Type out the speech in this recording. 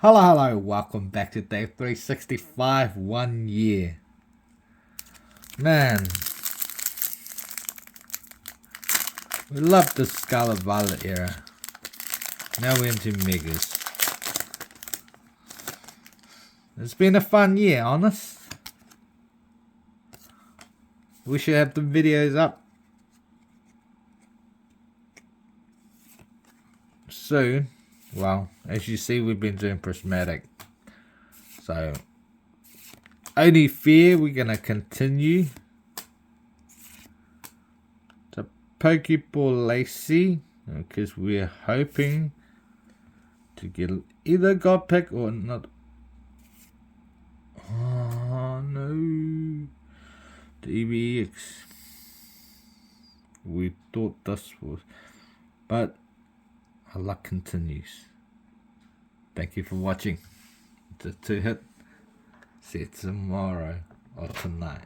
Hello, welcome back to day 365, 1 year. Man, we love the Scarlet Violet era. Now we're into Megas. It's been a fun year, honest. We should have the videos up soon. Well, as you see, we've been doing Prismatic. So, only fear we're going to continue to Pokeball Lacey, because we're hoping to get either God Pick or not. Oh no, the EBX. We thought this was, but our luck continues. Thank you for watching. It's a 2 hit. See you tomorrow or tonight.